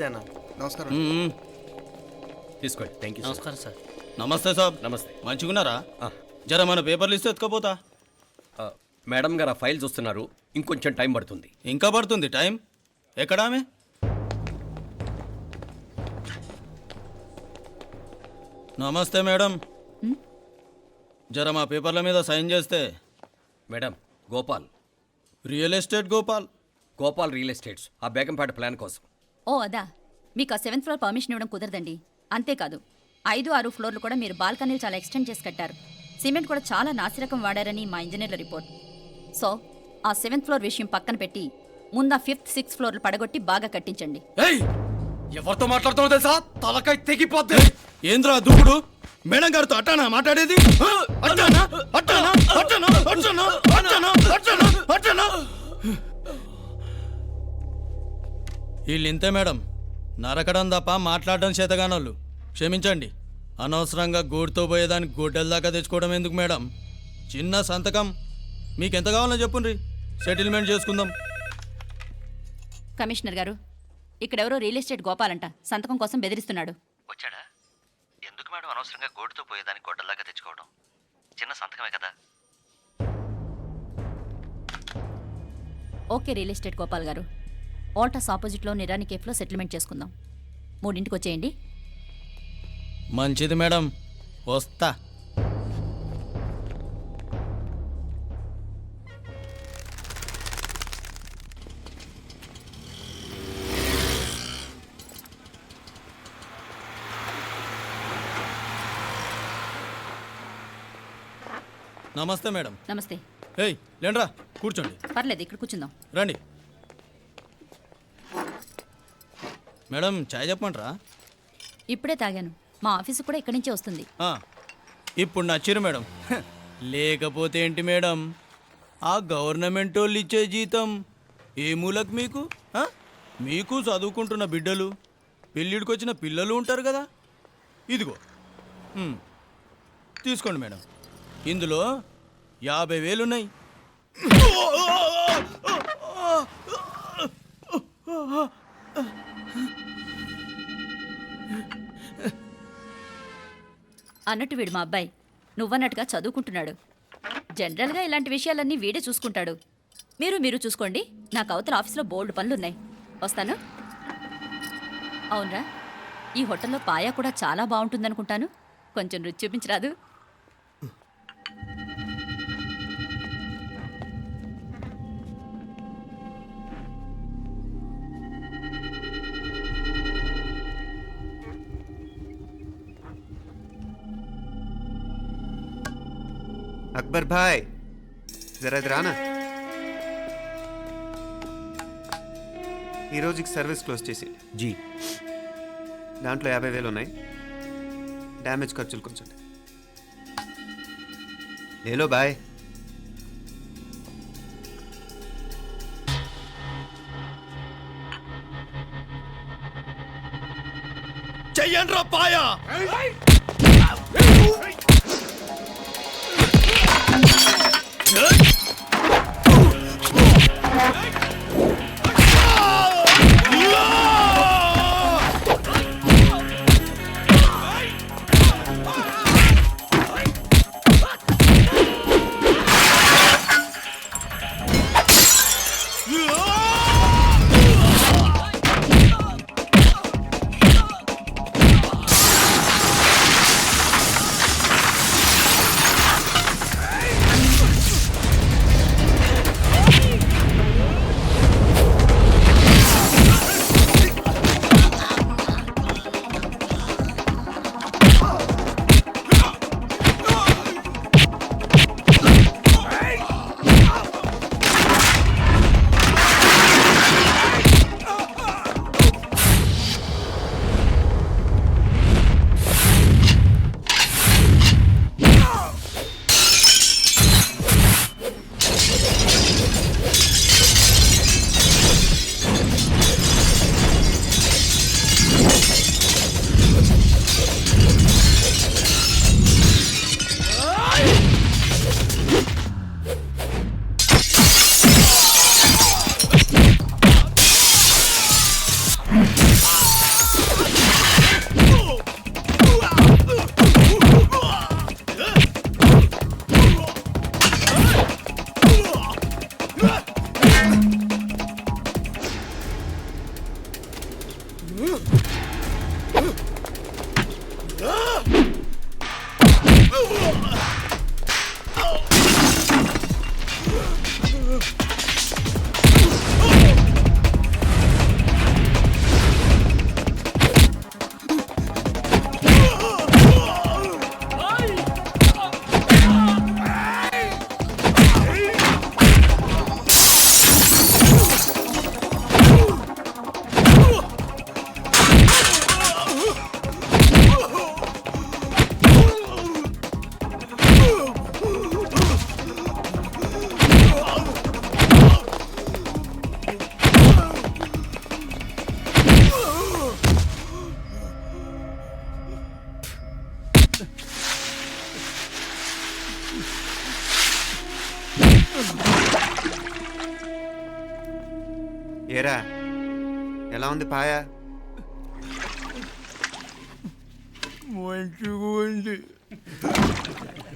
నమస్తే అన్న. నమస్కారం. తీసుకోండి. Thank you. నమస్కారం సార్. నమస్తే సాబ్. నమస్తే. మంచిగున్నారా? జర మన పేపర్లు ఇస్తే ఎత్తుకోపోతా. మేడం గారు ఆ ఫైల్ చూస్తున్నారు, ఇంకొంచెం టైం పడుతుంది. ఇంకా పడుతుంది టైం? ఎక్కడా ఆమె? నమస్తే మేడం, జర మా పేపర్ల మీద సైన్ చేస్తే. Madam, Gopal real estate Gopal real estates, ఆ బేగంపేట ప్లాన్ కోసం. ఓ అదా, మీకు ఆ 7th ఫ్లోర్ పర్మిషన్ ఇవ్వడం కుదరదండి. అంతేకాదు 5, 6 ఫ్లోర్లు కూడా మీరు బాల్కనీలు చాలా ఎక్స్టెండ్ చేసి కట్టారు. సిమెంట్ కూడా చాలా నాసిరకం వాడారని మా ఇంజనీర్ల రిపోర్ట్. సో ఆ 7th ఫ్లోర్ విషయం పక్కన పెట్టి ముందు ఆ 5th, 6th ఫ్లోర్లు పడగొట్టి బాగా కట్టించండి. ఎవరితో మాట్లాడుతున్నావు తెలుసా? తలకాయ తెగిపోద్ది. ఏంద్రా దూకుడు? మేడం గారితో అట్టానా మాట్లాడేది? అట్టానా అట్టానా అట్టానా అట్టానా అట్టానా అట్టానా అట్టానా? వీళ్ళు ఇంతే మేడం, నరకడం తప్ప మాట్లాడడం చేతగానోళ్ళు. క్షమించండి, అనవసరంగా గోడుతో పోయేదానికి గొడ్డల దాకా తెచ్చుకోవడం ఎందుకు మేడం? చిన్న సంతకం మీకెంత కావాలో చెప్పుండ్రి, సెటిల్మెంట్ చేసుకుందాం. కమిషనర్ గారు, ఇక్కడెవరో రియల్ ఎస్టేట్ గోపాలంట సంతకం కోసం బెదిరిస్తున్నాడు. వచ్చాడా? ఎందుకు మేడం అనవసరంగా గోడుతో పోయేదానికి గొడ్డల్లాగా తెచ్చుకోవడం? చిన్న సంతకమే కదా. ఓకే రియల్ ఎస్టేట్ గోపాల్ గారు, ఆల్టాస్ ఆపోజిట్లో నిరాని కేఫ్లో సెటిల్మెంట్ చేసుకుందాం. 3ంటికి వచ్చేయండి. మంచిది మేడం, వస్తా. నమస్తే మేడం. నమస్తే. ఏయ్ లేండ్రా, కూర్చోండి. పర్లేదు, ఇక్కడ కూర్చుందాం. రండి మేడం, చాయ్ చెప్పమంటారా? ఇప్పుడే తాగాను. మా ఆఫీసు కూడా ఇక్కడి నుంచే వస్తుంది. ఇప్పుడు నచ్చిరు మేడం. లేకపోతే ఏంటి మేడం, ఆ గవర్నమెంట్ వాళ్ళు ఇచ్చే జీతం ఏ మూలకు మీకు? మీకు చదువుకుంటున్న బిడ్డలు, పెళ్ళిడికి వచ్చిన పిల్లలు ఉంటారు కదా. ఇదిగో తీసుకోండి మేడం, ఇందులో 50,000 ఉన్నాయి. అన్నట్టు వీడు మా అబ్బాయి నువ్వన్నట్టుగా చదువుకుంటున్నాడు. జనరల్గా ఇలాంటి విషయాలన్నీ వీడే చూసుకుంటాడు. మీరు చూసుకోండి. నాకు అవతల ఆఫీస్లో బోల్డ్ పనులున్నాయి. వస్తాను. అవునరా, ఈ హోటల్లో పాయా కూడా చాలా బాగుంటుందనుకుంటాను. కొంచెం రుచి చూపించరాదు? అక్బర్ భాయ్, జరా రానా. ఈ రోజుకి సర్వీస్ క్లోజ్ చేసి జీ, దాంట్లో 50,000 ఉన్నాయి. డ్యామేజ్ ఖర్చులు కొంచెం లేలో బాయ్. చెయ్యండ్రా పాయా. ఏరా ఎలా ఉంది పాయా? మంచిగా ఉంది.